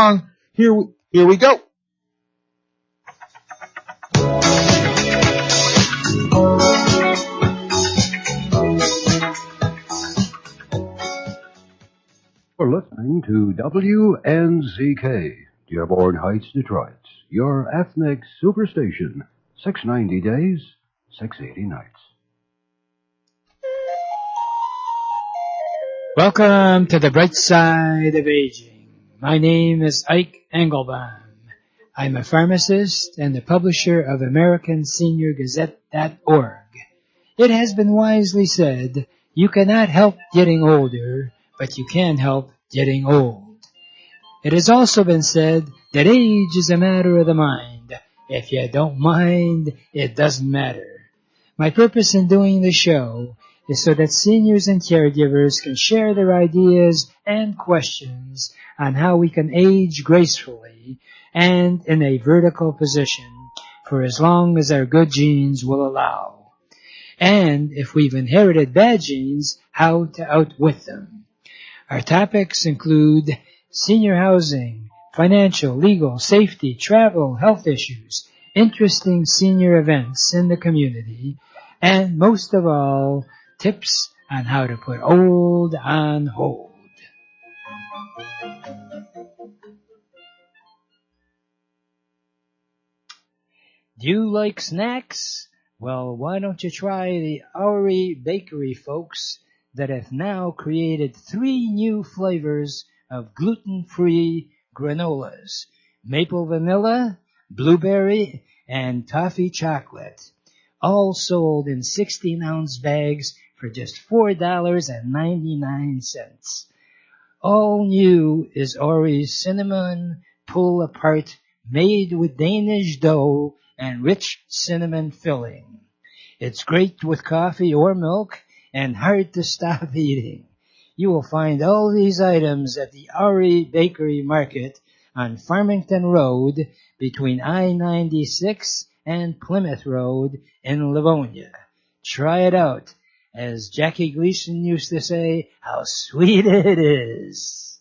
song. Here we go. You're listening to WNZK, Dearborn Heights, Detroit, your ethnic superstation. 690 days, 680 nights. Welcome to the bright side of aging. My name is Ike Engelbaum. I'm a pharmacist and the publisher of AmericanSeniorGazette.org. It has been wisely said, you cannot help getting older, but you can help getting old. It has also been said that age is a matter of the mind. If you don't mind, it doesn't matter. My purpose in doing the show is so that seniors and caregivers can share their ideas and questions on how we can age gracefully and in a vertical position for as long as our good genes will allow. And if we've inherited bad genes, how to outwit them. Our topics include senior housing, financial, legal, safety, travel, health issues, interesting senior events in the community, and most of all, tips on how to put old on hold. Do you like snacks? Well, why don't you try the Ike Bakery folks that have now created 3 new flavors of gluten-free granolas: maple vanilla, blueberry, and toffee chocolate, all sold in 16-ounce bags for just $4.99. All new is Ori's cinnamon pull-apart made with Danish dough and rich cinnamon filling. It's great with coffee or milk and hard to stop eating. You will find all these items at the Ike Bakery Market on Farmington Road between I-96 and Plymouth Road in Livonia. Try it out. As Jackie Gleason used to say, how sweet it is.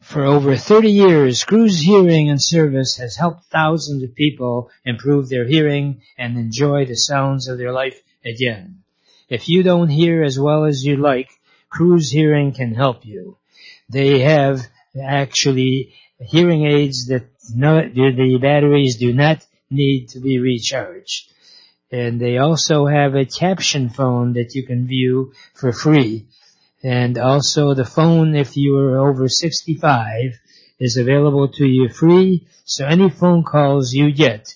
For over 30 years, Cruz Hearing and Service has helped thousands of people improve their hearing and enjoy the sounds of their life again. If you don't hear as well as you'd like, Cruz Hearing can help you. They have actually hearing aids that the batteries do not need to be recharged. And they also have a caption phone that you can view for free. And also the phone, if you are over 65, is available to you free. So any phone calls you get,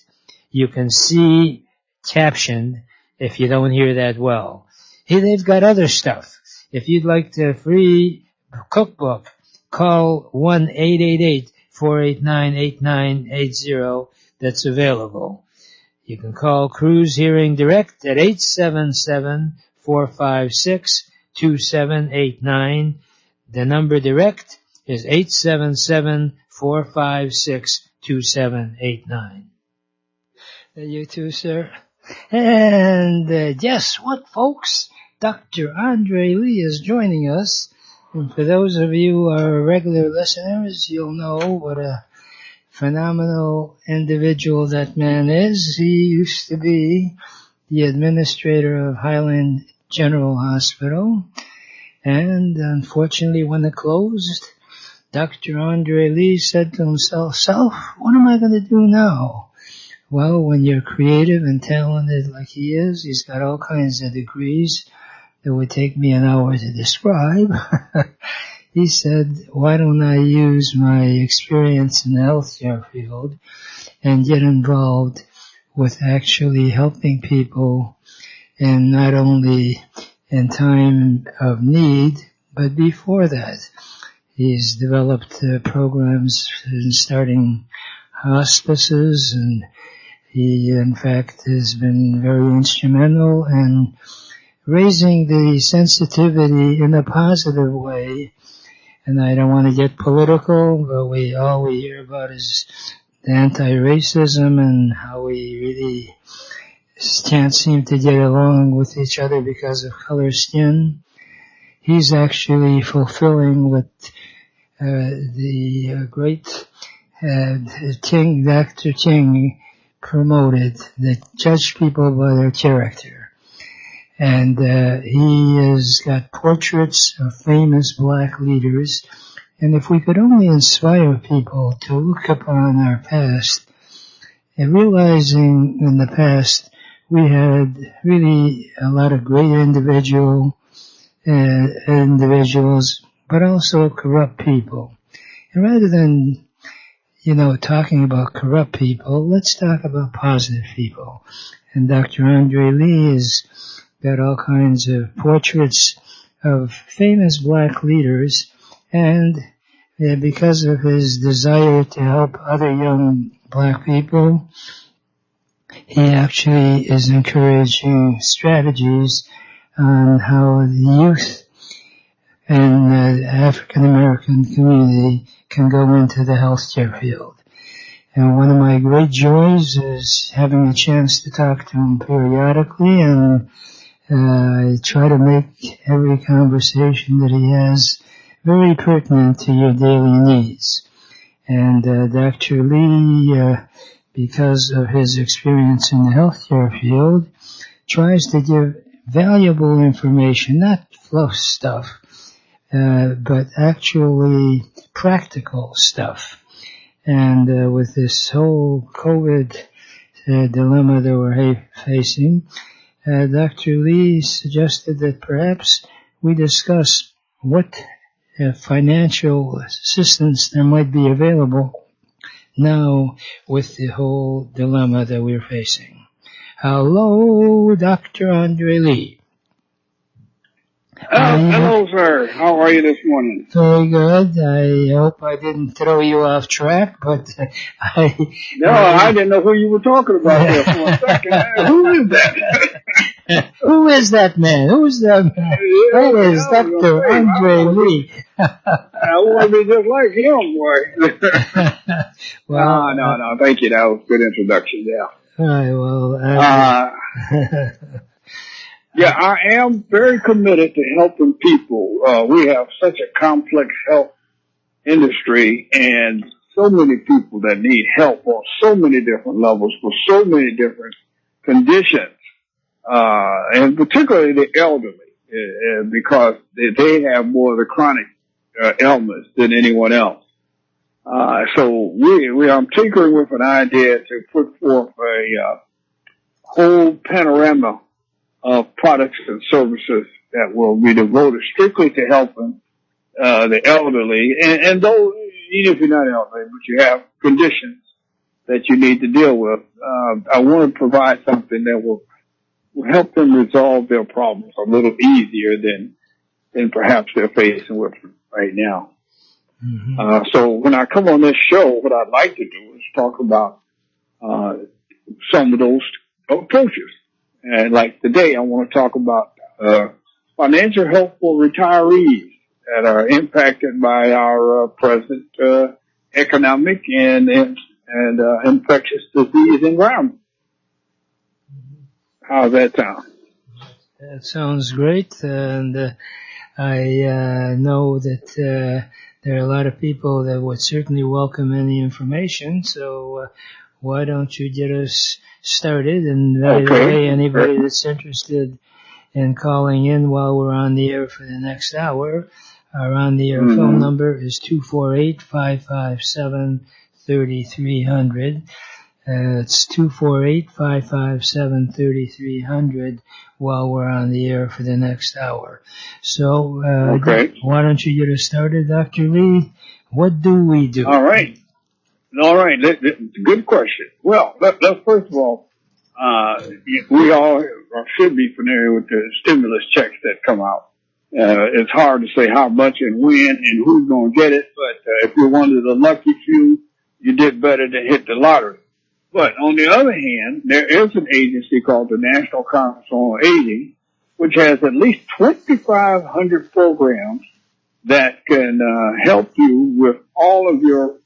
you can see captioned if you don't hear that well. Hey, they've got other stuff. If you'd like the free cookbook, call 1-888-489-8980. That's available. You can call Cruz Hearing Direct at 877-456-2789. The number direct is 877-456-2789. You too, sir. And guess what, folks? Dr. Andre Lee is joining us. And for those of you who are regular listeners, you'll know what a phenomenal individual that man is. He used to be the administrator of Highland General Hospital. And unfortunately, when it closed, Dr. Andre Lee said to himself, what am I going to do now? Well, when you're creative and talented like he is, he's got all kinds of degrees that would take me an hour to describe. He said, why don't I use my experience in the healthcare field and get involved with actually helping people, and not only in time of need, but before that. He's developed programs in starting hospices, and he, in fact, has been very instrumental in raising the sensitivity in a positive way. And I don't want to get political, but all we hear about is the anti-racism and how we really can't seem to get along with each other because of color skin. He's actually fulfilling what the great Dr. Ting promoted that judge people by their character. And he has got portraits of famous black leaders. And if we could only inspire people to look upon our past, and realizing in the past we had really a lot of great individuals, but also corrupt people. And rather than, talking about corrupt people, let's talk about positive people. And Dr. Andre Lee has got all kinds of portraits of famous black leaders, and because of his desire to help other young black people, he actually is encouraging strategies on how the youth and the African American community can go into the healthcare field. And one of my great joys is having a chance to talk to him periodically, and I try to make every conversation that he has very pertinent to your daily needs. And Dr. Lee, because of his experience in the healthcare field, tries to give valuable information, not fluff stuff, but actually practical stuff. And with this whole COVID dilemma that we're facing, Dr. Lee suggested that perhaps we discuss what financial assistance there might be available now with the whole dilemma that we're facing. Hello, Dr. Andre Lee. Hello, sir. How are you this morning? Very good. I hope I didn't throw you off track, but I didn't know who you were talking about there for a second. Who is that? Who is that man? Who's that man? That is Dr. Andre Lee. I want to be just like him, boy. Well, no. Thank you. That was a good introduction, yeah. All right, well... Yeah, I am very committed to helping people. We have such a complex health industry and so many people that need help on so many different levels for so many different conditions, and particularly the elderly, because they have more of the chronic ailments than anyone else. So I'm tinkering with an idea to put forth a whole panorama of products and services that will be devoted strictly to helping the elderly, and those, even if you're not elderly, but you have conditions that you need to deal with. I want to provide something that will help them resolve their problems a little easier than perhaps they're facing with right now. Mm-hmm. So when I come on this show, what I'd like to do is talk about some of those approaches. And like today, I want to talk about financial help for retirees that are impacted by our present economic and infectious disease environment. How's that sound? That sounds great, and I know that there are a lot of people that would certainly welcome any information. So why don't you get us started? And right away, anybody that's interested in calling in while we're on the air for the next hour, our on-the-air phone number is 248-557-3300. It's 248-557-3300 while we're on the air for the next hour. So why don't you get us started, Dr. Lee? What do we do? All right. Good question. Well, let's first of all, we all should be familiar with the stimulus checks that come out. It's hard to say how much and when and who's going to get it, but if you're one of the lucky few, you did better to hit the lottery. But on the other hand, there is an agency called the National Council on Aging, which has at least 2,500 programs that can help you with all of your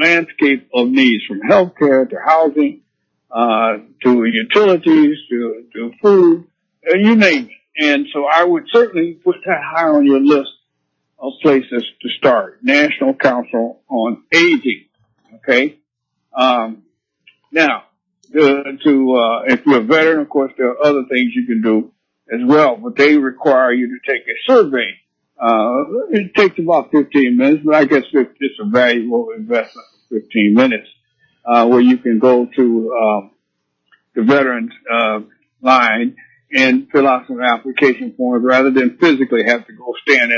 landscape of needs, from healthcare to housing, to utilities, to food, you name it. And so I would certainly put that high on your list of places to start. National Council on Aging. Okay. Now, if you're a veteran, of course, there are other things you can do as well, but they require you to take a survey. It takes about 15 minutes, but I guess it's a valuable investment for 15 minutes, where you can go to, the veterans, line and fill out some application forms rather than physically have to go stand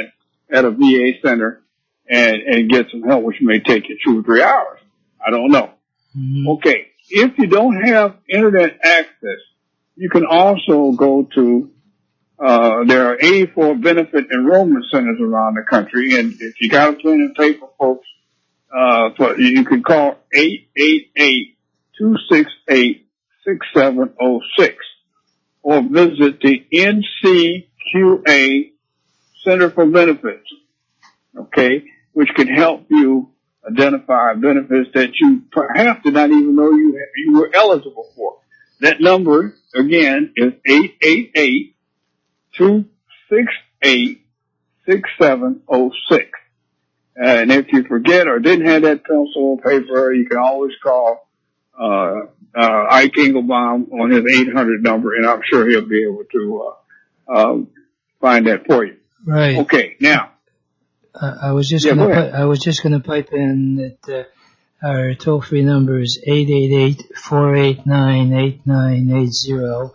at a VA center and get some help, which may take you 2 or 3 hours. I don't know. Mm-hmm. Okay. If you don't have internet access, you can also go to, there are 84 benefit enrollment centers around the country, and if you got a pen and paper, folks, you can call 888-268-6706 or visit the NCQA Center for Benefits, okay, which can help you identify benefits that you perhaps did not even know you were eligible for. That number, again, is 888-268-6706. And if you forget or didn't have that pencil or paper, you can always call Ike Engelbaum on his 800 number, and I'm sure he'll be able to find that for you. Right. Okay, now. I was just gonna pipe in that our toll-free number is 888-489-8980,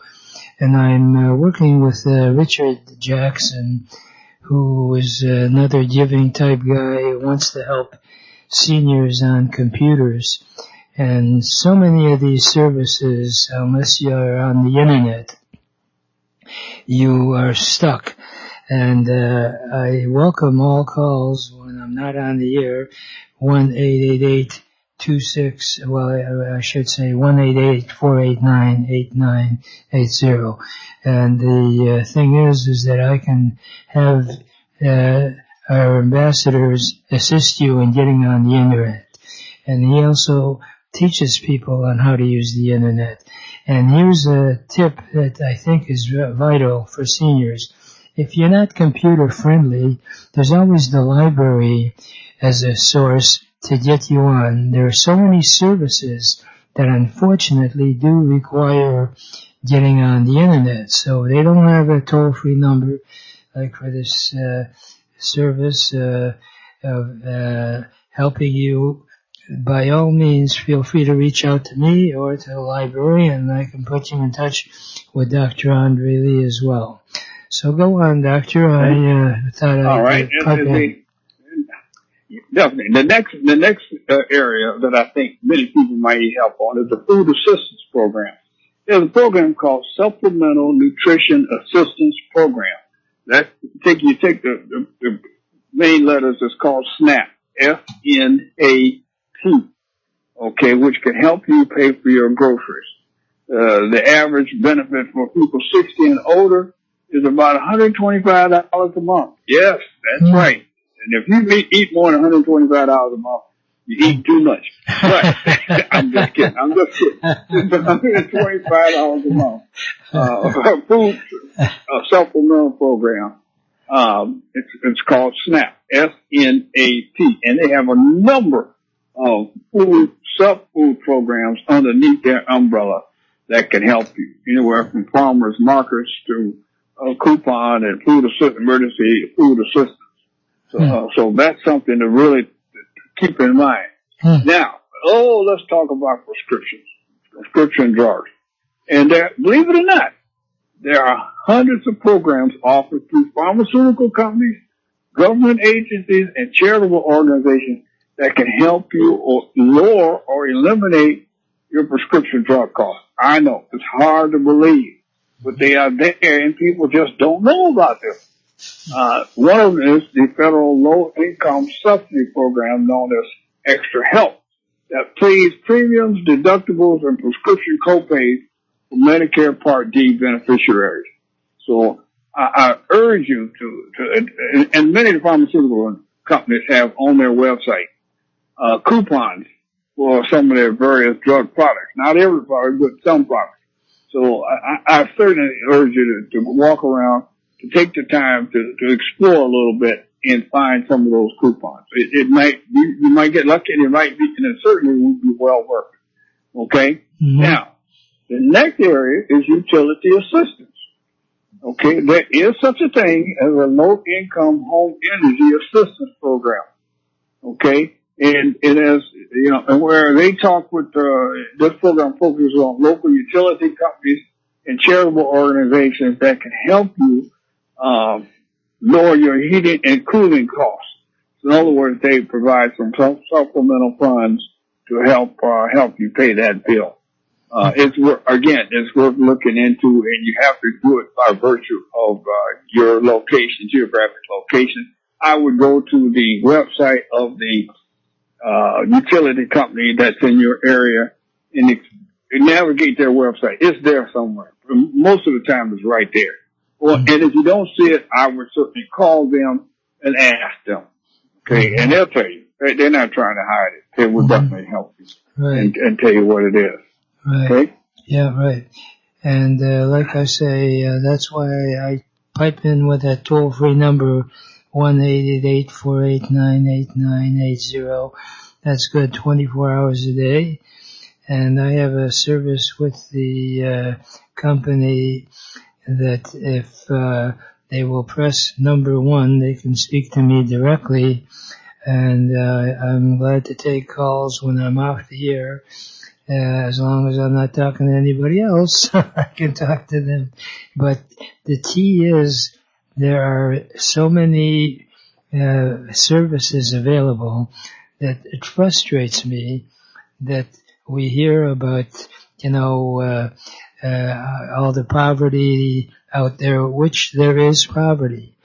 and I'm working with Richard Jackson, who is another giving type guy who wants to help seniors on computers. And so many of these services, unless you're on the internet, you are stuck. And I welcome all calls when I'm not on the air. 1-888-26, well, I should say 1-888-489-8980. And the thing is that I can have our ambassadors assist you in getting on the internet. And he also teaches people on how to use the internet. And here's a tip that I think is vital for seniors. If you're not computer friendly, there's always the library as a source to get you on. There are so many services that unfortunately do require getting on the internet. So they don't have a toll-free number like for this service of helping you. By all means, feel free to reach out to me or to the library, and I can put you in touch with Dr. Andre Lee as well. So go on, Doctor. I thought all right. Definitely. The next area that I think many people might need help on is the food assistance program. There's a program called Supplemental Nutrition Assistance Program. You take the main letters. It's called SNAP. SNAP. Okay, which can help you pay for your groceries. The average benefit for people 60 and older is about $125 a month. Yes, that's right. And if you eat more than $125 a month, you eat too much. But I'm just kidding. It's $125 a month. Food supplemental program. It's called SNAP. SNAP. And they have a number of sub-food programs underneath their umbrella that can help you. Anywhere from farmers markets to coupon and emergency food assistance. So that's something to really keep in mind. Now, let's talk about prescription drugs. And believe it or not, there are hundreds of programs offered through pharmaceutical companies, government agencies, and charitable organizations that can help you lower or eliminate your prescription drug costs. I know it's hard to believe, but they are there, and people just don't know about them. One of them is the federal low-income subsidy program known as Extra Help that pays premiums, deductibles, and prescription copays for Medicare Part D beneficiaries. So I urge you to, and many of the pharmaceutical companies have on their website coupons for some of their various drug products. Not every product, but some products. So I certainly urge you to walk around to take the time to explore a little bit and find some of those coupons. It might be, you might get lucky, and it might be, and it certainly will be well worth it. Okay? Mm-hmm. Now, the next area is utility assistance. Okay? There is such a thing as a low-income home energy assistance program. Okay? And it is, you know, and where they talk with, this program focuses on local utility companies and charitable organizations that can help you, lower your heating and cooling costs. So in other words, they provide some supplemental funds to help you pay that bill. It's worth looking into, and you have to do it by virtue of, your location, geographic location. I would go to the website of the, utility company that's in your area and navigate their website. It's there somewhere. Most of the time it's right there. Well, and if you don't see it, I would certainly call them and ask them. Okay, and they'll tell you. They're not trying to hide it. They will definitely help you and tell you what it is. Right. Okay? Yeah, right. And like I say, that's why I pipe in with that toll-free number, 1-888-489-8980. That's good 24 hours a day. And I have a service with the company that if they will press number 1, they can speak to me directly. And I'm glad to take calls when I'm off the air. As long as I'm not talking to anybody else, I can talk to them. But the key is there are so many services available that it frustrates me that we hear about, you know, all the poverty out there, which there is poverty.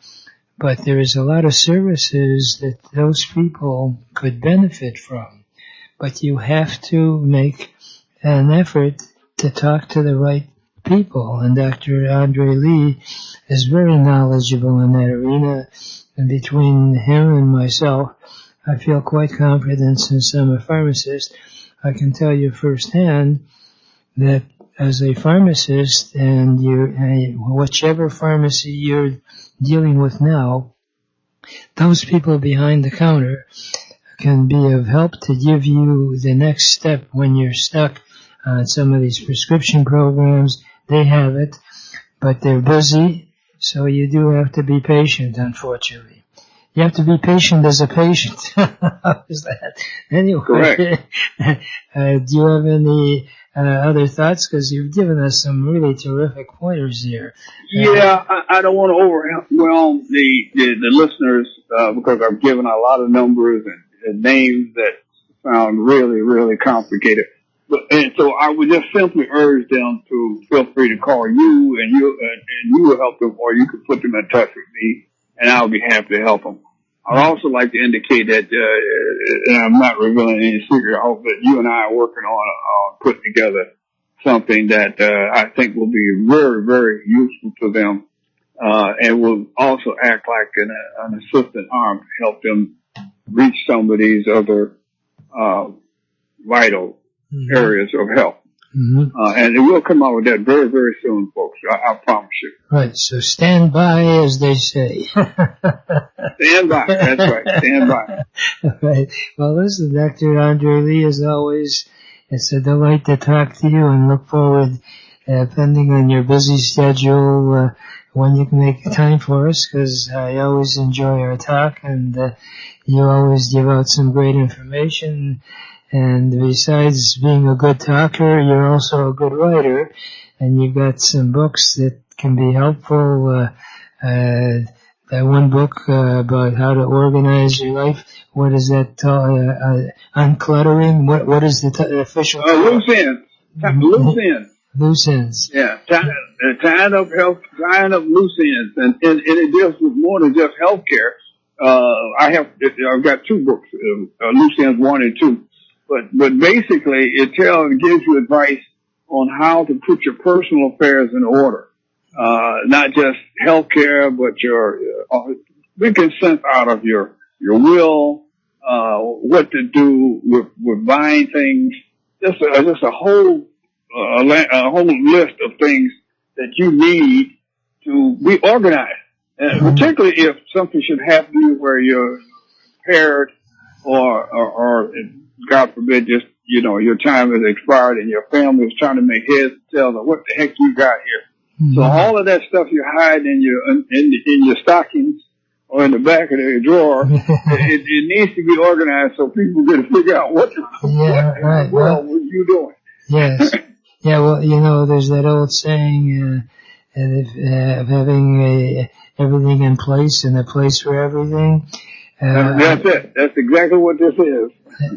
But there is a lot of services that those people could benefit from. But you have to make an effort to talk to the right people. And Dr. Andre Lee is very knowledgeable in that arena. And between him and myself, I feel quite confident, since I'm a pharmacist. I can tell you firsthand that as a pharmacist, and whichever pharmacy you're dealing with now, those people behind the counter can be of help to give you the next step when you're stuck on some of these prescription programs. They have it, but they're busy, so you do have to be patient, unfortunately. You have to be patient as a patient. How is that? Anyway, correct. Do you have any other thoughts? Because you've given us some really terrific pointers here. Yeah, I don't want to overwhelm the listeners, because I've given a lot of numbers and names that sound really, really complicated. And so I would just simply urge them to feel free to call you, and you will help them, or you can put them in touch with me, and I'll be happy to help them. I'd also like to indicate that, and I'm not revealing any secret, I hope that you and I are working on putting together something that I think will be very, very useful to them, and will also act like an assistant arm to help them reach some of these other vital areas of health. And we'll come out with that very, very soon, folks. I promise you. Right. So stand by, as they say. Stand by. That's right. Stand by. Right. Well, listen, Dr. Andre Lee, as always, it's a delight to talk to you, and look forward, depending on your busy schedule, when you can make time for us, because I always enjoy our talk, and you always give out some great information. And besides being a good talker, you're also a good writer, and you've got some books that can be helpful. That one book about how to organize your life. What is that? Uncluttering. What is the official? Loose ends. Loose ends. Loose ends. Yeah, tying up loose ends, and it deals with more than just healthcare. I've got 2 books, Loose Ends 1 and 2. But basically it gives you advice on how to put your personal affairs in order. Not just healthcare, but making sense out of your will, what to do with buying things, just a whole list of things that you need to be organized. Particularly if something should happen to you where you're impaired or God forbid, just, your time is expired and your family is trying to make heads and tails of what the heck you got here. So all of that stuff you hide in your stockings or in the back of the drawer, it needs to be organized so people can figure out what in the world were you doing. Yes. Yeah, well, there's that old saying of having everything in place and a place for everything. That's it. That's exactly what this is.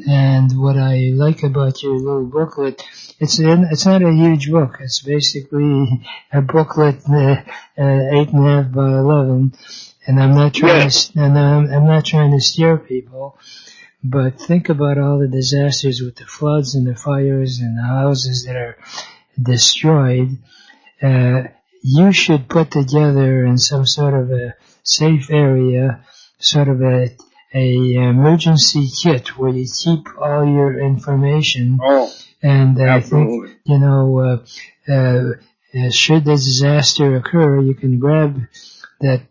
And what I like about your little booklet, it's not a huge book. It's basically a booklet, 8.5 by 11. And I'm not trying I'm not trying to steer people, but think about all the disasters with the floods and the fires and the houses that are destroyed. You should put together in some sort of a safe area, sort of a emergency kit where you keep all your information. Oh, and I absolutely. think, should the disaster occur, you can grab that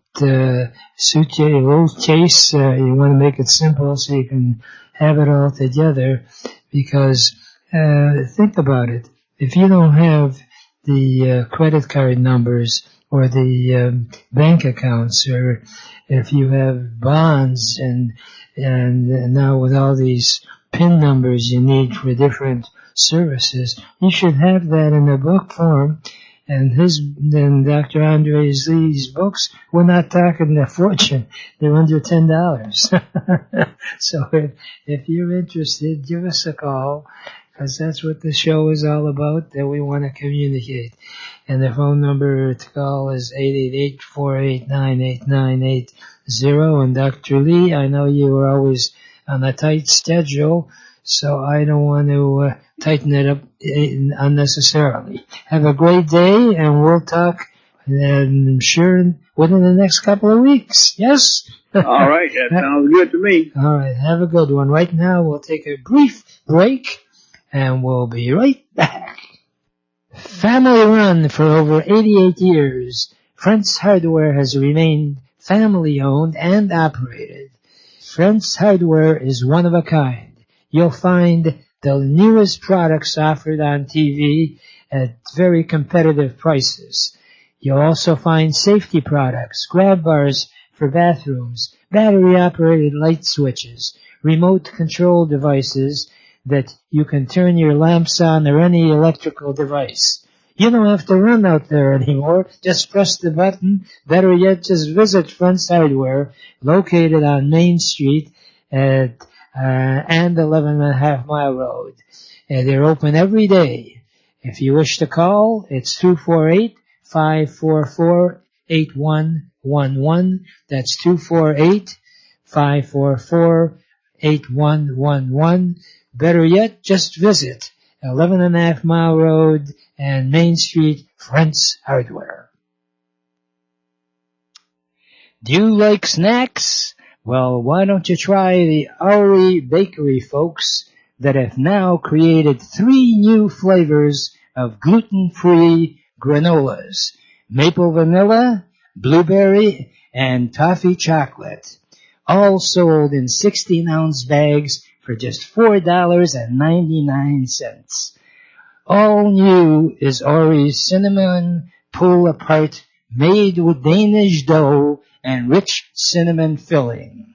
suitcase, a little case. You want to make it simple so you can have it all together. Because think about it. If you don't have the credit card numbers or the bank accounts, or if you have bonds and now with all these PIN numbers you need for different services, you should have that in a book form. And Dr. Andre Lee's books, we're not talking a fortune. They're under $10. So if you're interested, give us a call, because that's what the show is all about, that we want to communicate. And the phone number to call is 888-489-8980. And Dr. Lee, I know you were always on a tight schedule, so I don't want to tighten it up unnecessarily. Have a great day, and we'll talk, I'm sure, within the next couple of weeks. Yes? All right, that sounds good to me. All right, have a good one. Right now, we'll take a brief break, and we'll be right back. Family run for over 88 years, Friends Hardware has remained family owned and operated. Friends Hardware is one of a kind. You'll find the newest products offered on TV at very competitive prices. You'll also find safety products, grab bars for bathrooms, battery-operated light switches, remote control devices that you can turn your lamps on or any electrical device. You don't have to run out there anymore. Just press the button. Better yet, just visit Friends Hardware, located on Main Street and 11.5 Mile Road. They're open every day. If you wish to call, it's 248-544-8111. That's 248-544-8111. Better yet, just visit 11.5 Mile Road and Main Street, Friends Hardware. Do you like snacks? Well, why don't you try the Ari Bakery folks that have now created 3 new flavors of gluten-free granolas: maple vanilla, blueberry, and toffee chocolate, all sold in 16-ounce bags for just $4.99. All new is Ori's cinnamon pull-apart, made with Danish dough and rich cinnamon filling.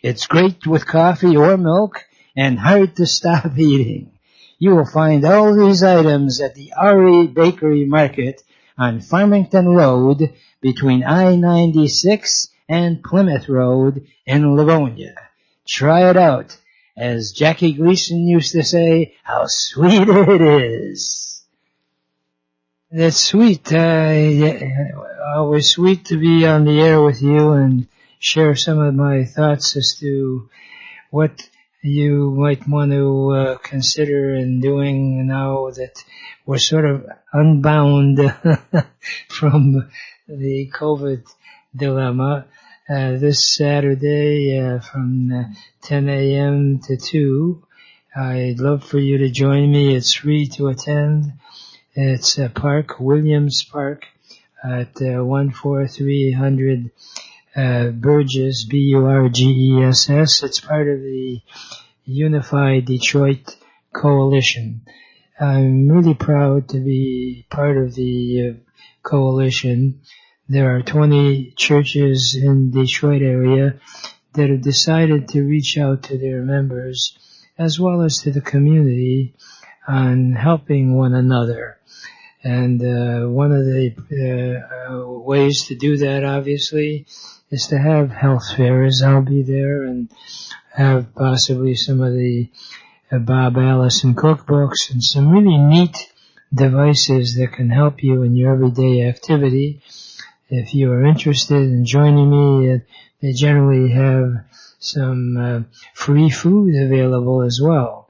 It's great with coffee or milk and hard to stop eating. You will find all these items at the Ari Bakery Market on Farmington Road between I-96 and Plymouth Road in Livonia. Try it out. As Jackie Gleason used to say, how sweet it is. That's sweet. Always sweet to be on the air with you and share some of my thoughts as to what you might want to consider in doing now that we're sort of unbound from the COVID dilemma. This Saturday from 10 a.m. to 2. I'd love for you to join me. It's free to attend. It's Williams Park, at 14300 Burgess, Burgess. It's part of the Unified Detroit Coalition. I'm really proud to be part of the coalition. There are 20 churches in the Detroit area that have decided to reach out to their members as well as to the community on helping one another. And one of the ways to do that, obviously, is to have health fairs. I'll be there and have possibly some of the Bob Allison cookbooks and some really neat devices that can help you in your everyday activity. If you are interested in joining me, they generally have some free food available as well.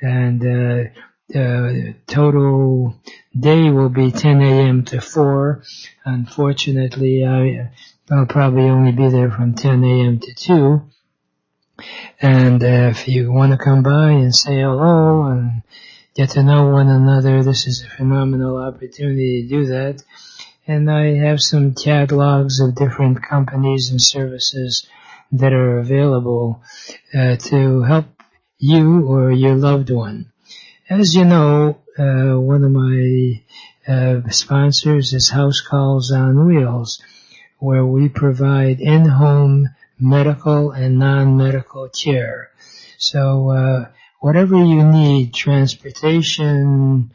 And the total day will be 10 a.m. to 4. Unfortunately, I'll probably only be there from 10 a.m. to 2. And if you want to come by and say hello and get to know one another, this is a phenomenal opportunity to do that. And I have some catalogs of different companies and services that are available to help you or your loved one. As you know, one of my sponsors is House Calls on Wheels, where we provide in-home medical and non-medical care. So whatever you need, transportation,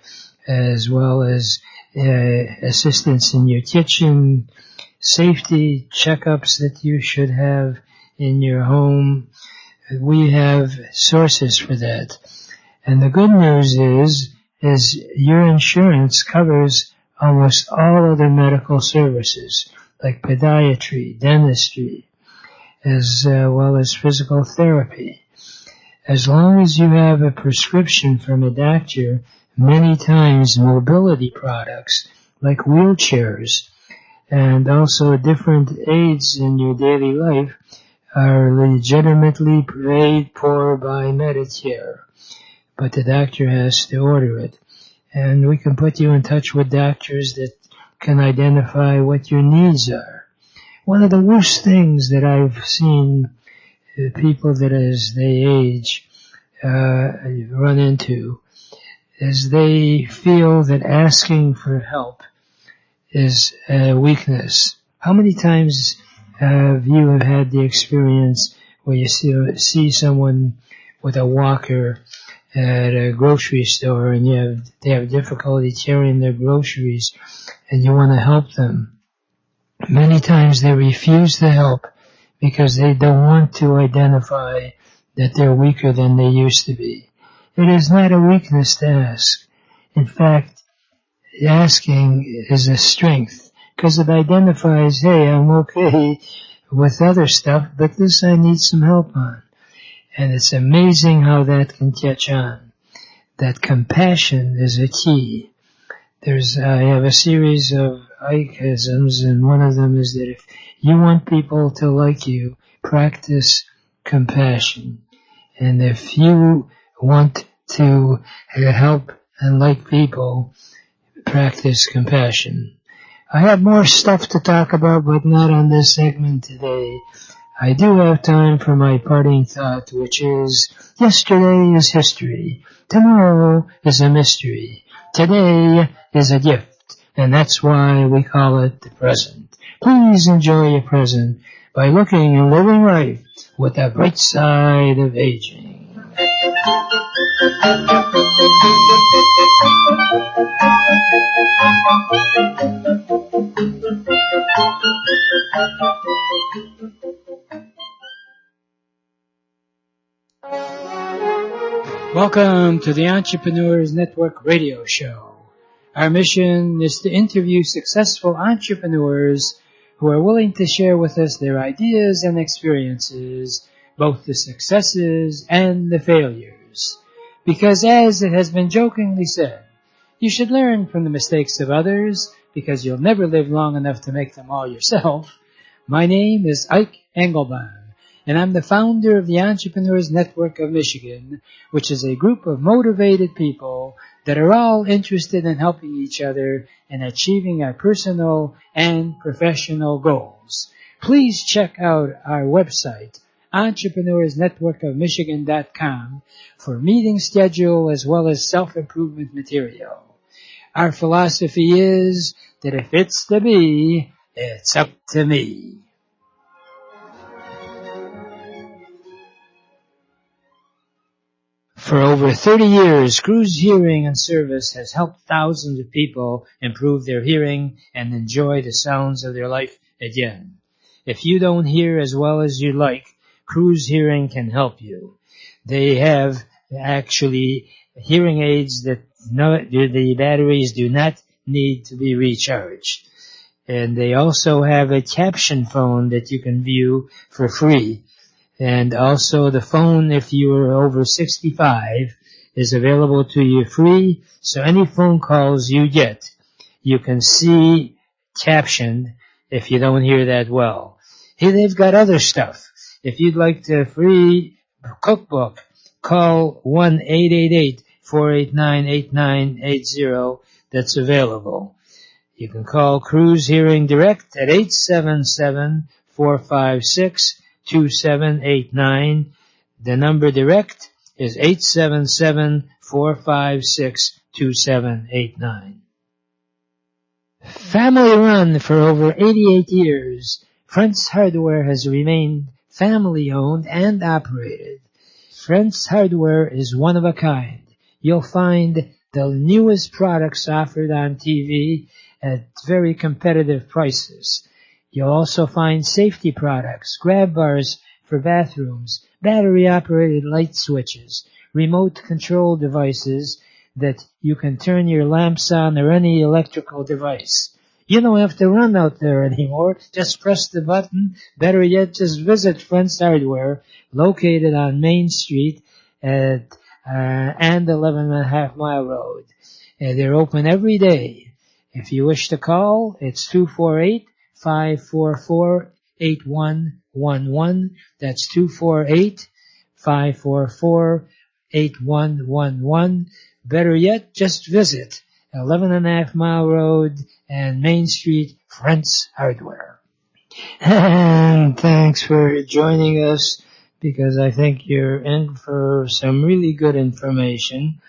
as well as assistance in your kitchen, safety checkups that you should have in your home, we have sources for that. And the good news is your insurance covers almost all other medical services, like podiatry, dentistry, as well as physical therapy. As long as you have a prescription from a doctor, many times mobility products like wheelchairs and also different aids in your daily life are legitimately paid for by Medicare. But the doctor has to order it. And we can put you in touch with doctors that can identify what your needs are. One of the worst things that I've seen people that as they age run into is they feel that asking for help is a weakness. How many times have you had the experience where you see someone with a walker at a grocery store and they have difficulty carrying their groceries and you want to help them? Many times they refuse the help because they don't want to identify that they're weaker than they used to be. It is not a weakness to ask. In fact, asking is a strength because it identifies, hey, I'm okay with other stuff, but this I need some help on. And it's amazing how that can catch on. That compassion is a key. I have a series of Ike-isms, and one of them is that if you want people to like you, practice compassion. And if you want to help and like people, practice compassion. I have more stuff to talk about, but not on this segment today. I do have time for my parting thought, which is, yesterday is history. Tomorrow is a mystery. Today is a gift, and that's why we call it the present. Please enjoy your present by looking and living life with the bright side of aging. Welcome to the Entrepreneurs Network radio show. Our mission is to interview successful entrepreneurs who are willing to share with us their ideas and experiences, both the successes and the failures. Because as it has been jokingly said, you should learn from the mistakes of others because you'll never live long enough to make them all yourself. My name is Ike Engelbaum, and I'm the founder of the Entrepreneurs Network of Michigan, which is a group of motivated people that are all interested in helping each other and achieving our personal and professional goals. Please check out our website, EntrepreneursNetworkOfMichigan.com, for meeting schedule as well as self-improvement material. Our philosophy is that if it's to be, it's up to me. For over 30 years, Cruz Hearing and Service has helped thousands of people improve their hearing and enjoy the sounds of their life again. If you don't hear as well as you like, Cruz Hearing can help you. They have actually hearing aids that the batteries do not need to be recharged. And they also have a caption phone that you can view for free. And also the phone, if you are over 65, is available to you free. So any phone calls you get, you can see captioned if you don't hear that well. Here they've got other stuff. If you'd like the free cookbook, call 1-888-489-8980. That's available. You can call Cruz Hearing Direct at 877-456-2789. The number direct is 877-456-2789. Family run for over 88 years, Friends Hardware has remained family owned and operated. Friends Hardware is one of a kind. You'll find the newest products offered on TV at very competitive prices. You'll also find safety products, grab bars for bathrooms, battery-operated light switches, remote control devices that you can turn your lamps on or any electrical device. You don't have to run out there anymore. Just press the button. Better yet, just visit Friends Hardware, located on Main Street and 11.5 Mile Road. They're open every day. If you wish to call, it's 248-544-8111. That's 248-544-8111. Better yet, just visit 11.5 Mile Road and Main Street, Friends Hardware. And thanks for joining us, because I think you're in for some really good information.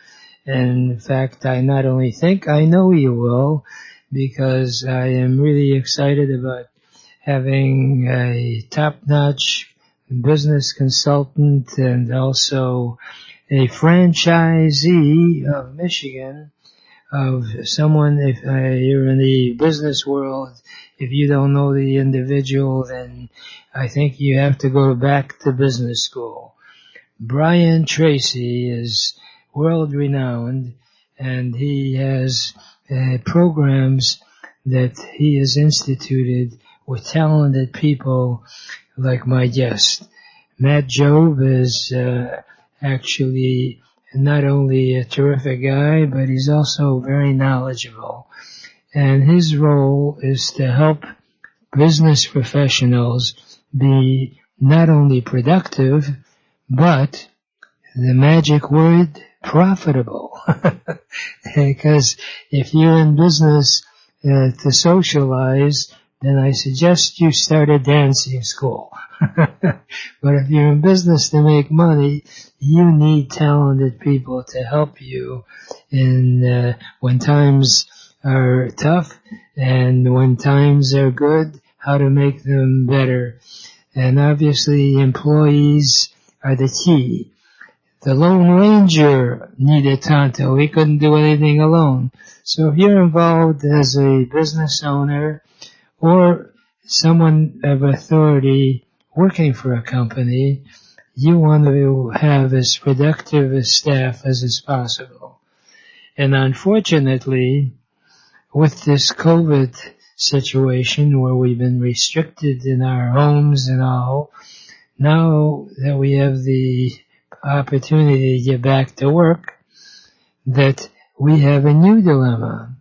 And in fact, I not only think, I know you will, because I am really excited about having a top-notch business consultant and also a franchisee of Michigan, of someone, if you're in the business world, if you don't know the individual, then I think you have to go back to business school. Brian Tracy is world-renowned, and he has programs that he has instituted with talented people like my guest. Matt Job is actually not only a terrific guy, but he's also very knowledgeable. And his role is to help business professionals be not only productive, but the magic word, profitable. Because if you're in business to socialize, then I suggest you start a dancing school. But if you're in business to make money, you need talented people to help you in when times are tough and when times are good, how to make them better. And obviously employees are the key. The Lone Ranger needed Tonto. He couldn't do anything alone. So if you're involved as a business owner or someone of authority working for a company, you want to have as productive a staff as is possible. And unfortunately, with this COVID situation where we've been restricted in our homes and all, now that we have the opportunity to get back to work, that we have a new dilemma.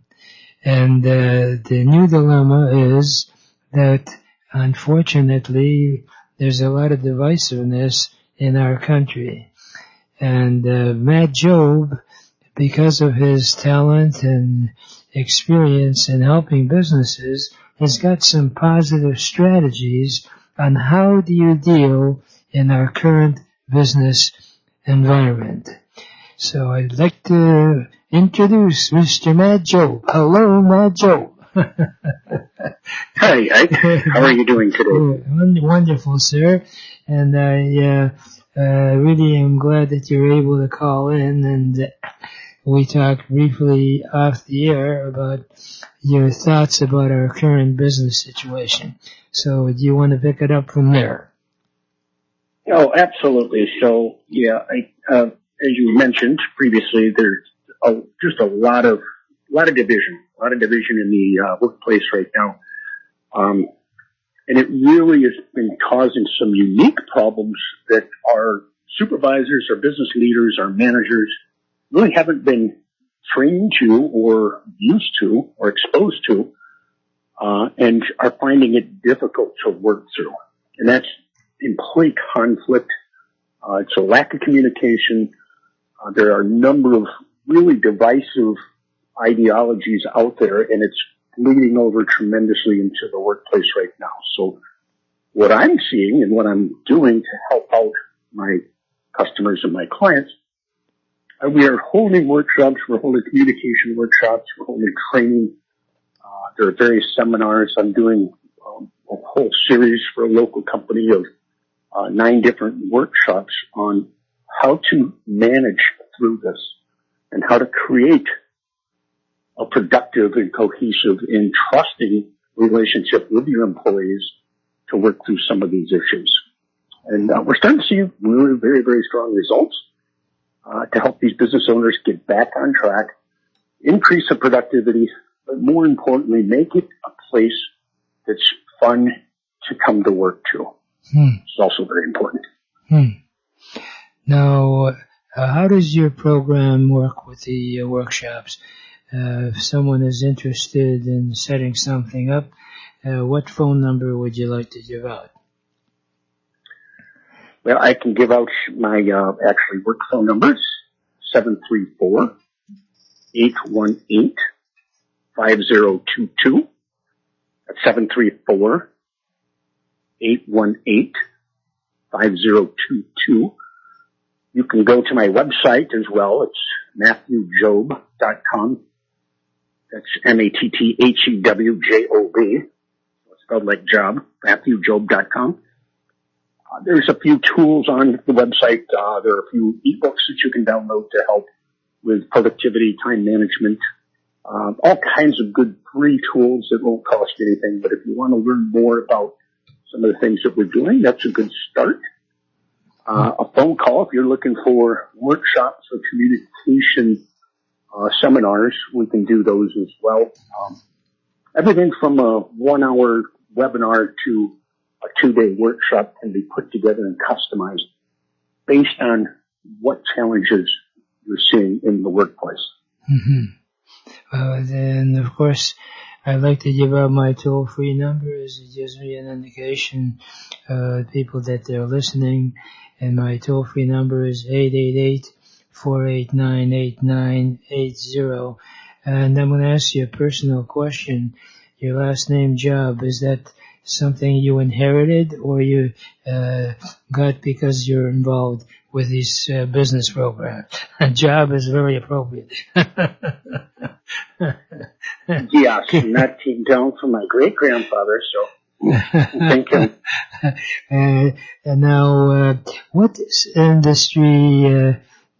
And the new dilemma is that, unfortunately, there's a lot of divisiveness in our country. And Matt Job, because of his talent and experience in helping businesses, has got some positive strategies on how do you deal in our current business environment. So I'd like to introduce Mr. Matt Job. Hello, Matt Job. Hi, Ike. How are you doing today? Wonderful, sir. And I really am glad that you're able to call in, and we talked briefly off the air about your thoughts about our current business situation. So do you want to pick it up from there? Oh, absolutely. So, yeah, as you mentioned previously, there's just a lot of division in the workplace right now. And it really has been causing some unique problems that our supervisors, our business leaders, our managers really haven't been trained to or used to or exposed to, and are finding it difficult to work through. And that's employee conflict. It's a lack of communication. There are a number of really divisive ideologies out there, and it's bleeding over tremendously into the workplace right now. So what I'm seeing and what I'm doing to help out my customers and my clients, we are holding workshops, we're holding communication workshops, we're holding training. There are various seminars. I'm doing a whole series for a local company of 9 different workshops on how to manage through this and how to create a productive and cohesive and trusting relationship with your employees to work through some of these issues. And we're starting to see really very, very strong results to help these business owners get back on track, increase the productivity, but more importantly, make it a place that's fun to come to work to. It's also very important. Now, how does your program work with the workshops? If someone is interested in setting something up, what phone number would you like to give out? Well, I can give out my actually work phone numbers, 734-818-5022. That's 734-818-5022. You can go to my website as well. It's MatthewJob.com. That's MatthewJob. It's spelled like job, MatthewJob.com. There's a few tools on the website. There are a few ebooks that you can download to help with productivity, time management, all kinds of good free tools that won't cost you anything. But if you want to learn more about some of the things that we're doing, that's a good start. A phone call, if you're looking for workshops or communication seminars, we can do those as well. Everything from a 1-hour webinar to a 2-day workshop can be put together and customized based on what challenges you're seeing in the workplace. Then, of course, I'd like to give out my toll-free number as it gives me an indication people that they're listening. And my toll-free number is 888-489-8980. And I'm going to ask you a personal question. Your last name, Job, is that something you inherited or you got because you're involved with this business program? Job is very appropriate. Yes, and that came down from my great-grandfather, so thank you. And now, what industry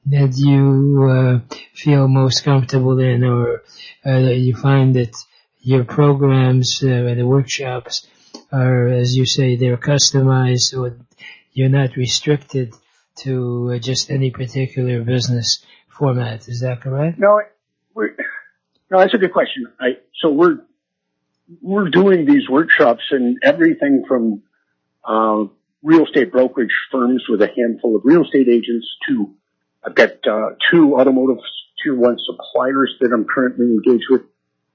that you feel most comfortable in, or you find that your programs, the workshops are, as you say, they're customized, so you're not restricted to just any particular business format. Is that correct? No, that's a good question. So we're doing these workshops in everything from real estate brokerage firms with a handful of real estate agents to I've got 2 automotive tier 1 suppliers that I'm currently engaged with,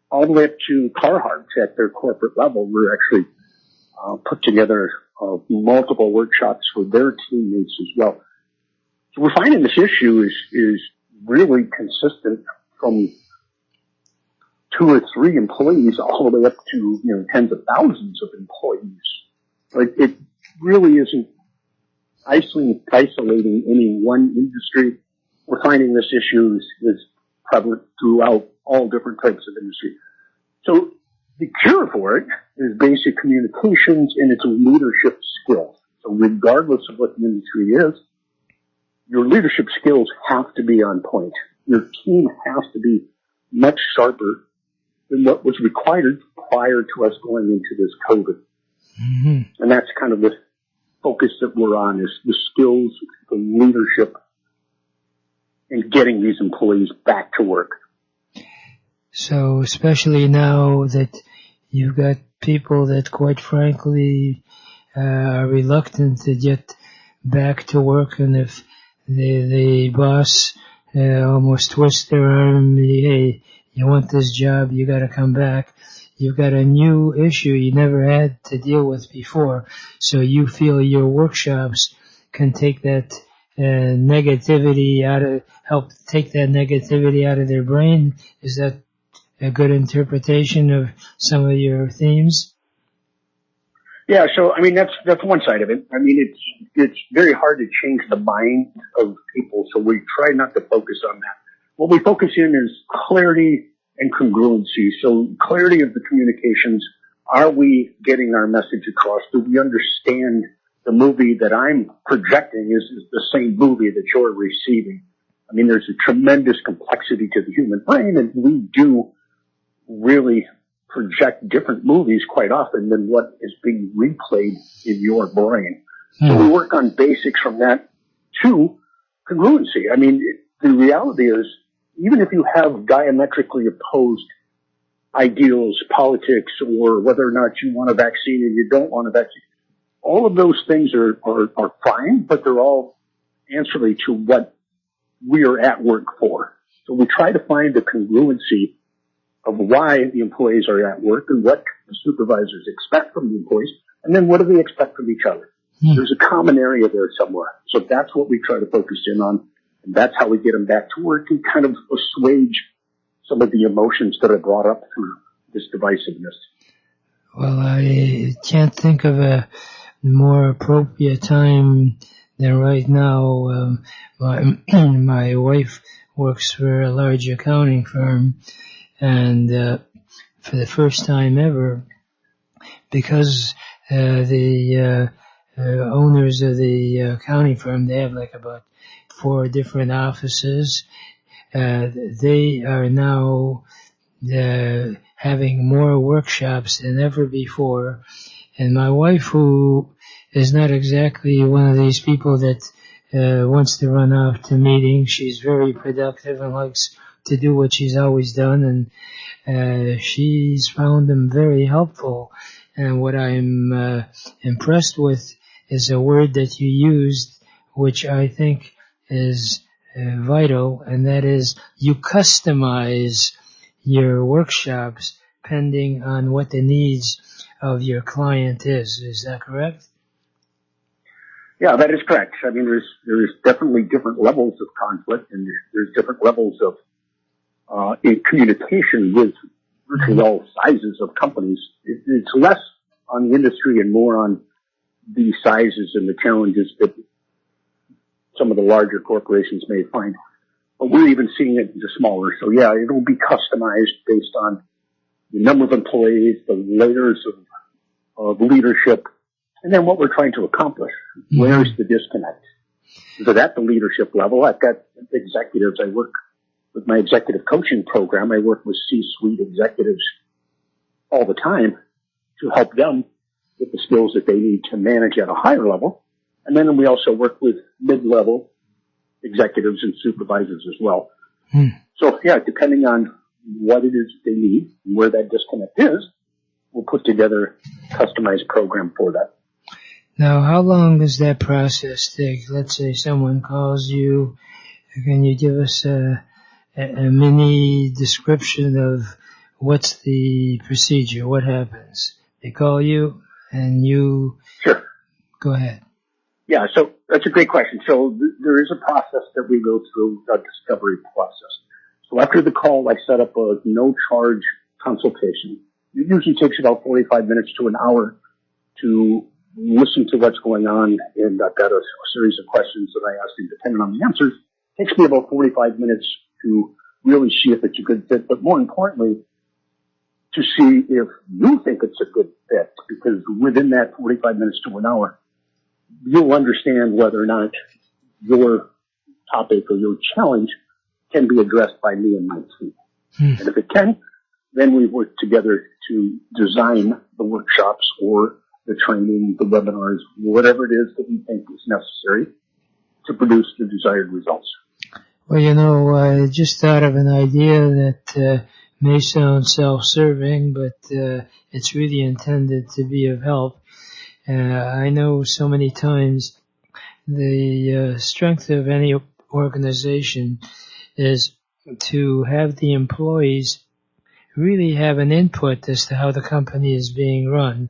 all the way up to Carhartt at their corporate level. We're actually put together multiple workshops for their teammates as well. So we're finding this issue is really consistent from 2 or 3 employees all the way up to, tens of thousands of employees. Like, it really isn't isolating any one industry. We're finding this issue is prevalent throughout all different types of industry. So the cure for it is basic communications and its leadership skills. So regardless of what the industry is, your leadership skills have to be on point. Your team has to be much sharper than what was required prior to us going into this COVID. Mm-hmm. And that's kind of the focus that we're on, is the skills, the leadership, and getting these employees back to work. So especially now that you've got people that quite frankly are reluctant to get back to work, and if the boss almost twists their arm, hey, you want this job, you got to come back. You've got a new issue you never had to deal with before, so you feel your workshops can take that negativity help take that negativity out of their brain. Is that a good interpretation of some of your themes? Yeah, so that's one side of it. It's very hard to change the mind of people, so we try not to focus on that. What we focus in is clarity and congruency. So clarity of the communications. Are we getting our message across? Do we understand the movie that I'm projecting is the same movie that you're receiving? There's a tremendous complexity to the human brain, and we do really project different movies quite often than what is being replayed in your brain. So we work on basics from that to congruency. The reality is, even if you have diametrically opposed ideals, politics, or whether or not you want a vaccine and you don't want a vaccine, all of those things are fine, but they're all ancillary to what we are at work for. So we try to find the congruency of why the employees are at work and what the supervisors expect from the employees, and then what do they expect from each other. There's a common area there somewhere. So that's what we try to focus in on, and that's how we get them back to work and kind of assuage some of the emotions that are brought up through this divisiveness. Well, I can't think of a more appropriate time than right now. My wife works for a large accounting firm, and for the first time ever, because the owners of the accounting firm, they have like about 4 different offices. They are now having more workshops than ever before. And my wife, who is not exactly one of these people that wants to run off to meetings, she's very productive and likes to do what she's always done, and she's found them very helpful. And what I'm impressed with is a word that you used, which I think is vital, and that is you customize your workshops depending on what the needs of your client is. Is that correct? Yeah, that is correct. There's definitely different levels of conflict, and there's different levels of in communication with virtually all sizes of companies. It's less on the industry and more on the sizes and the challenges that some of the larger corporations may find. But we're even seeing it in the smaller. So yeah, it'll be customized based on the number of employees, the layers of leadership, and then what we're trying to accomplish. Where's the disconnect? So at the leadership level, I've got executives. I work with my executive coaching program. I work with C-suite executives all the time to help them get the skills that they need to manage at a higher level. And then we also work with mid-level executives and supervisors as well. So yeah, depending on what it is they need and where that disconnect is, we'll put together a customized program for that. Now, how long does that process take? Let's say someone calls you. Can you give us a mini description of what's the procedure? What happens? They call you and you... Sure. Go ahead. Yeah, so That's a great question. So there is a process that we go through, a discovery process. So after the call, I set up a no-charge consultation. It usually takes about 45 minutes to an hour to listen to what's going on, and I've got a series of questions that I ask, and depending on the answers, it takes me about 45 minutes to really see if it's a good fit, but more importantly, to see if you think it's a good fit, because within that 45 minutes to an hour, you'll understand whether or not your topic or your challenge can be addressed by me and my team. And if it can, then we work together to design the workshops or the training, the webinars, whatever it is that we think is necessary to produce the desired results. Well, I just thought of an idea that may sound self-serving, but it's really intended to be of help. I know so many times the strength of any organization is to have the employees really have an input as to how the company is being run.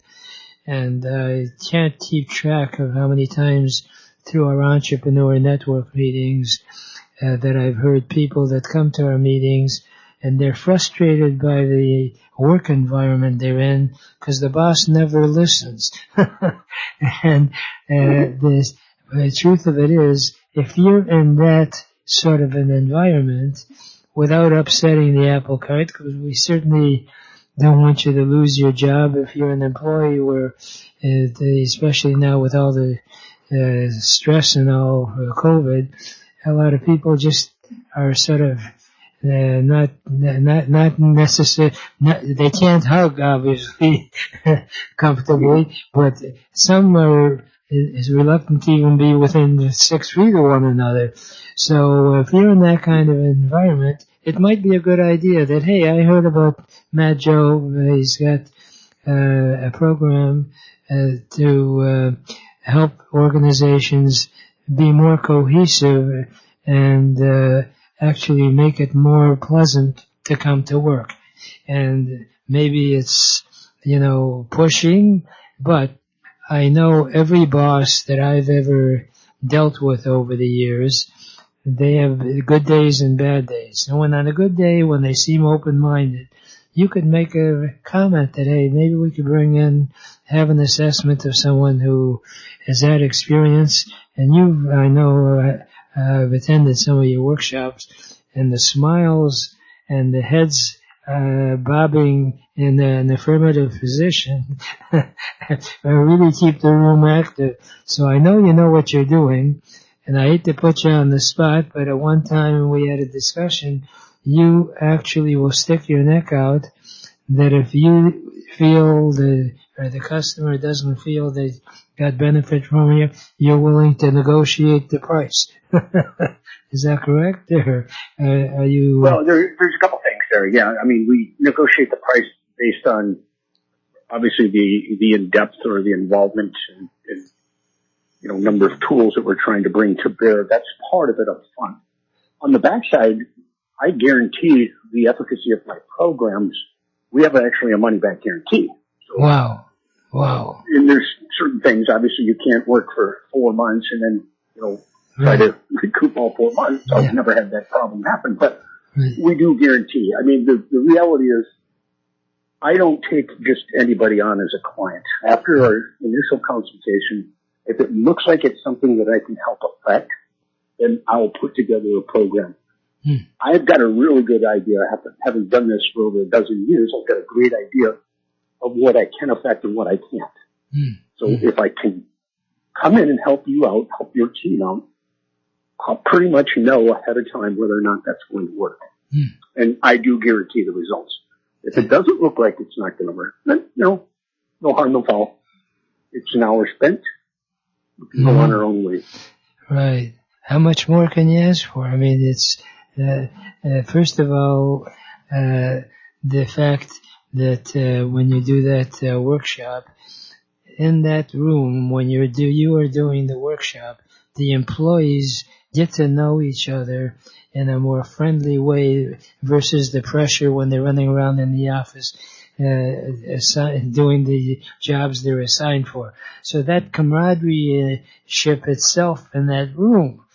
And I can't keep track of how many times through our entrepreneur network meetings that I've heard people that come to our meetings and they're frustrated by the work environment they're in because the boss never listens. And the truth of it is, if you're in that sort of an environment, without upsetting the apple cart, because we certainly don't want you to lose your job if you're an employee where, especially now with all the stress and all COVID, a lot of people just are sort of not necessarily, they can't hug obviously comfortably, but some are is reluctant to even be within 6 feet of one another. So if you're in that kind of environment, it might be a good idea that, hey, I heard about Matt Joe. He's got a program to help organizations be more cohesive and actually make it more pleasant to come to work. And maybe it's, pushing, but I know every boss that I've ever dealt with over the years, they have good days and bad days. And when on a good day, when they seem open-minded, you could make a comment that, hey, maybe we could have an assessment of someone who has had experience. And I know, I've attended some of your workshops, and the smiles and the heads bobbing in an affirmative position really keep the room active. So I know you know what you're doing, and I hate to put you on the spot, but at one time we had a discussion, you actually will stick your neck out that if you feel or the customer doesn't feel they got benefit from you, you're willing to negotiate the price. Is that correct? Or are you... Well, there's a couple things there. Yeah, I mean, we negotiate the price based on obviously the in-depth or the involvement and number of tools that we're trying to bring to bear. That's part of it up front. On the backside, I guarantee the efficacy of my programs. We have actually a money-back guarantee. So, Wow. And there's certain things, obviously you can't work for 4 months and then, try to recoup all 4 months. Yeah. I've never had that problem happen, but we do guarantee. I mean, the reality is I don't take just anybody on as a client. After our initial consultation, if it looks like it's something that I can help affect, then I'll put together a program. I've got a really good idea. Having done this for over a dozen years, I've got a great idea of what I can affect and what I can't. So if I can come in and help you out, help your team out, I'll pretty much know ahead of time whether or not that's going to work. And I do guarantee the results. If it doesn't look like it's not going to work, then, no harm, no foul. It's an hour spent. We can go on our own way. Right. How much more can you ask for? I mean, it's, first of all, the fact that when you do that workshop, in that room, when you are doing the workshop, the employees get to know each other in a more friendly way versus the pressure when they're running around in the office doing the jobs they're assigned for. So that camaraderie ship itself in that room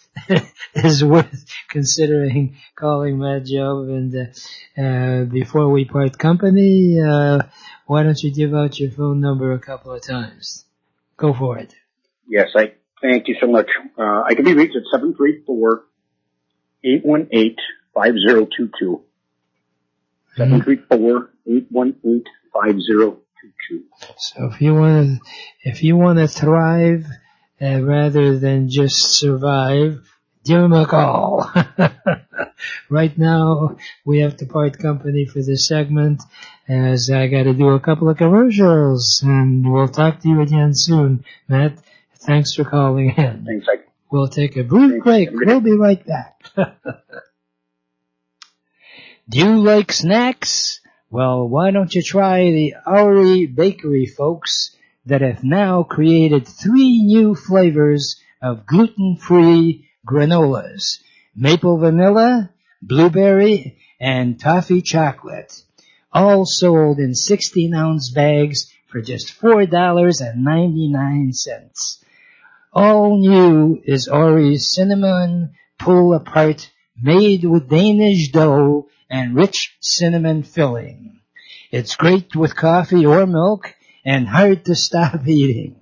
is worth considering calling Matt Job. And before we part company, why don't you give out your phone number a couple of times? Go for it. Yes, I thank you so much. I can be reached at 734-818-5022. 734-818-5022. So if you want to thrive rather than just survive, give him a call. Right now, we have to part company for this segment, as I got to do a couple of commercials, and we'll talk to you again soon, Matt. Thanks for calling in. Thanks, Ike. We'll take a brief break. We'll be right back. Do you like snacks? Well, why don't you try the Ike Bakery folks that have now created 3 new flavors of gluten-free granolas: maple vanilla, blueberry, and toffee chocolate, all sold in 16-ounce bags for just $4.99. All new is Ori's cinnamon pull-apart, made with Danish dough and rich cinnamon filling. It's great with coffee or milk and hard to stop eating.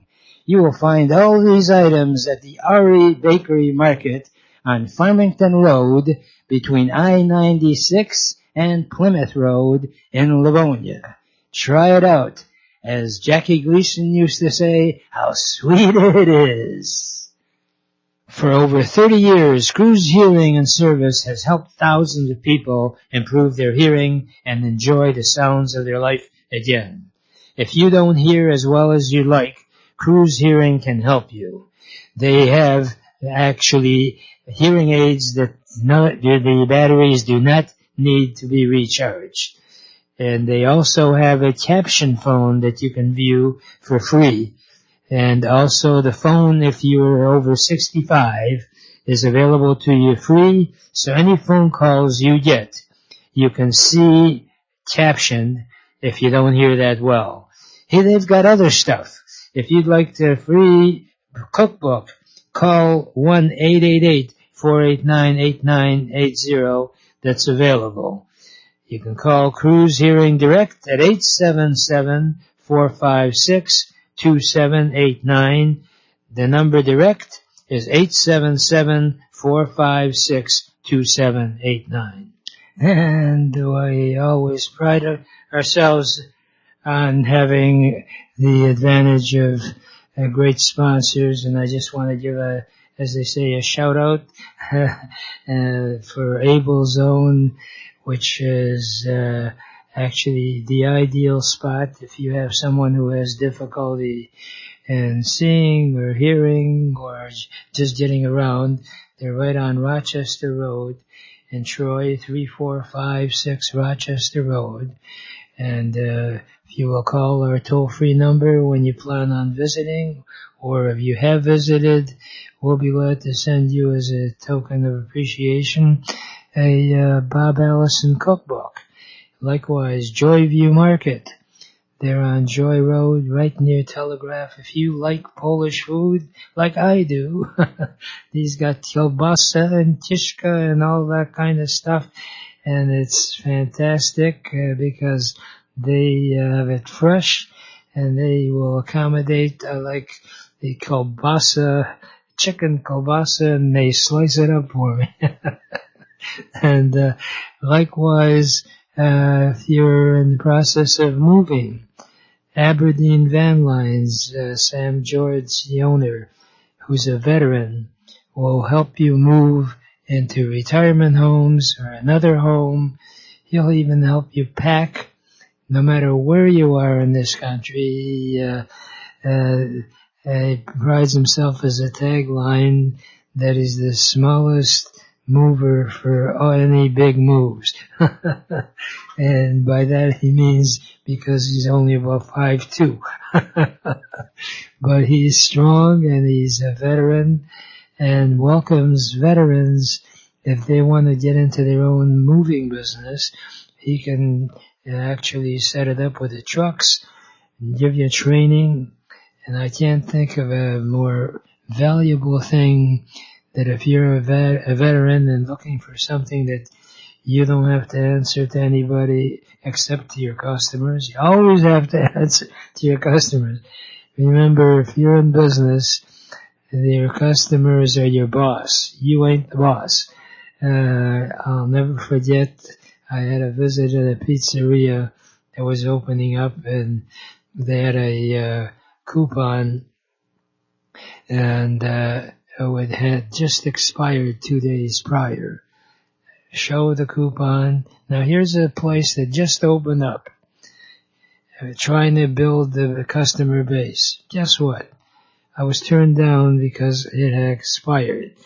You will find all these items at the Ike Bakery Market on Farmington Road between I-96 and Plymouth Road in Livonia. Try it out. As Jackie Gleason used to say, how sweet it is. For over 30 years, Cruz Hearing and Service has helped thousands of people improve their hearing and enjoy the sounds of their life again. If you don't hear as well as you like, Cruz Hearing can help you. They have actually hearing aids that the batteries do not need to be recharged. And they also have a caption phone that you can view for free. And also the phone, if you're over 65, is available to you free. So any phone calls you get, you can see captioned if you don't hear that well. Hey, they've got other stuff. If you'd like the free cookbook, call 1-888-489-8980. That's available. You can call Cruz Hearing Direct at 877-456-2789. The number direct is 877-456-2789. And we always pride ourselves on having the advantage of great sponsors, and I just want to give as they say, a shout out for Able Zone, which is actually the ideal spot if you have someone who has difficulty in seeing or hearing or just getting around. They're right on Rochester Road in Troy, 3456 Rochester Road. And if you will call our toll-free number when you plan on visiting, or if you have visited, we'll be glad to send you as a token of appreciation a Bob Allison cookbook. Likewise, Joyview Market. They're on Joy Road, right near Telegraph. If you like Polish food, like I do, he's got kielbasa and tishka and all that kind of stuff. And it's fantastic because they have it fresh, and they will accommodate, like the kielbasa, chicken kielbasa, and they slice it up for me. And likewise, if you're in the process of moving, Aberdeen Van Lines, Sam George, the owner, who's a veteran, will help you move into retirement homes or another home. He'll even help you pack, no matter where you are in this country. He prides himself as a tagline that is the smallest mover for any big moves. And by that he means because he's only about 5'2". But he's strong, and he's a veteran, and welcomes veterans if they want to get into their own moving business. He can and actually set it up with the trucks and give you training. And I can't think of a more valuable thing that if you're a veteran and looking for something that you don't have to answer to anybody except to your customers. You always have to answer to your customers. Remember, if you're in business, your customers are your boss. You ain't the boss. I'll never forget, I had a visit at a pizzeria that was opening up, and they had a coupon, and it had just expired 2 days prior. Show the coupon. Now here's a place that just opened up, trying to build the customer base. Guess what? I was turned down because it had expired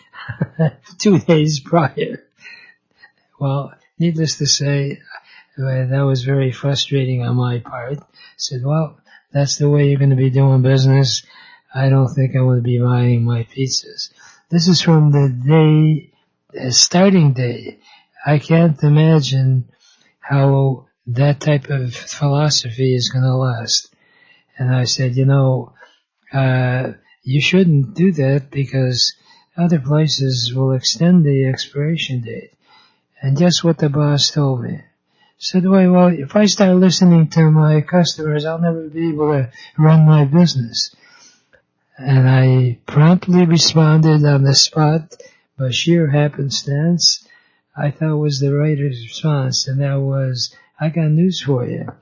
2 days prior. Well, needless to say, that was very frustrating on my part. I said, well, that's the way you're going to be doing business. I don't think I would be buying my pizzas. This is from the day, starting day. I can't imagine how that type of philosophy is going to last. And I said, you shouldn't do that because other places will extend the expiration date. And guess what the boss told me? Said, well, if I start listening to my customers, I'll never be able to run my business. And I promptly responded on the spot by sheer happenstance. I thought was the right response, and that was, I got news for you.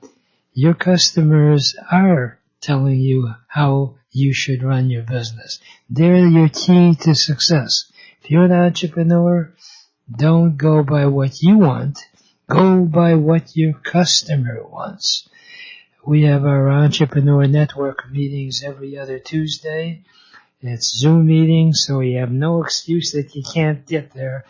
Your customers are telling you how you should run your business. They're your key to success. If you're an entrepreneur, don't go by what you want. Go by what your customer wants. We have our Entrepreneur Network meetings every other Tuesday. It's Zoom meetings, so you have no excuse that you can't get there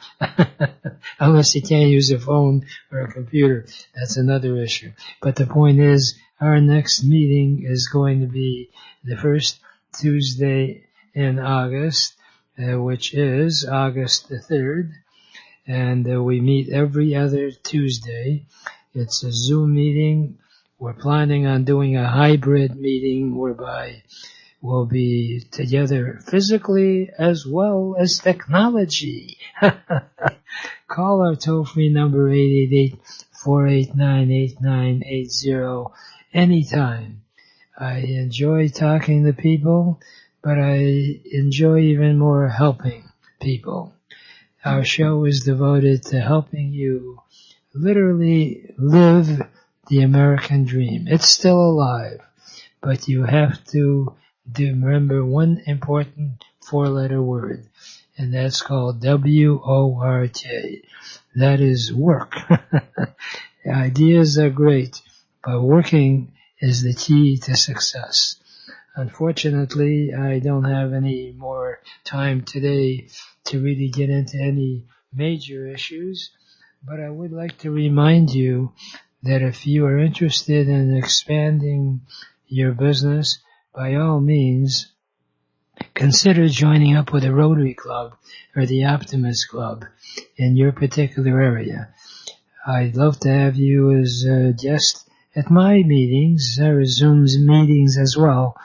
unless you can't use a phone or a computer. That's another issue. But the point is, our next meeting is going to be the first Tuesday in August, which is August the 3rd. And we meet every other Tuesday. It's a Zoom meeting. We're planning on doing a hybrid meeting whereby we'll be together physically as well as technology. Call our toll-free number 888-489-8980 anytime. I enjoy talking to people, but I enjoy even more helping people. Our show is devoted to helping you literally live the American dream. It's still alive, but you have to remember one important 4-letter word, and that's called W-O-R-K. That is work. Ideas are great, but working is the key to success. Unfortunately, I don't have any more time today to really get into any major issues, but I would like to remind you that if you are interested in expanding your business, by all means, consider joining up with a Rotary Club or the Optimist Club in your particular area. I'd love to have you as a guest at my meetings, or Zoom's meetings as well.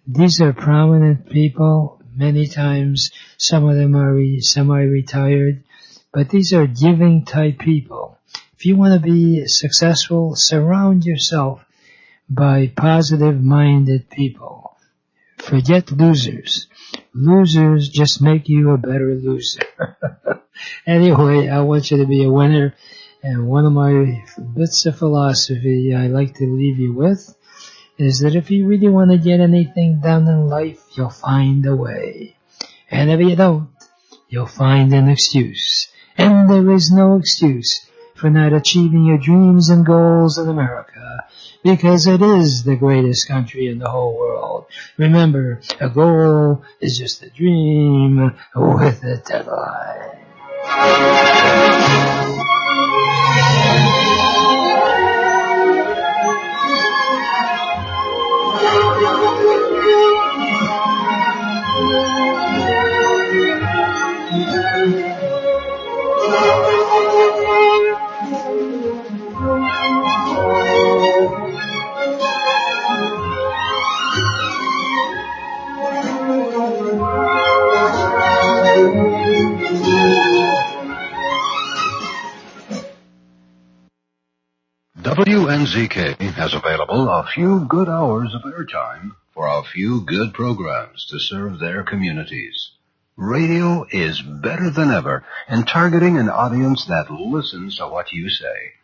These are prominent people. Many times, some of them are semi-retired, but these are giving type people. If you want to be successful, surround yourself by positive-minded people. Forget losers. Losers just make you a better loser. Anyway, I want you to be a winner, and one of my bits of philosophy I like to leave you with is that if you really want to get anything done in life, you'll find a way. And if you don't, you'll find an excuse. And there is no excuse for not achieving your dreams and goals in America, because it is the greatest country in the whole world. Remember, a goal is just a dream with a deadline. WNZK has available a few good hours of airtime for a few good programs to serve their communities. Radio is better than ever in targeting an audience that listens to what you say.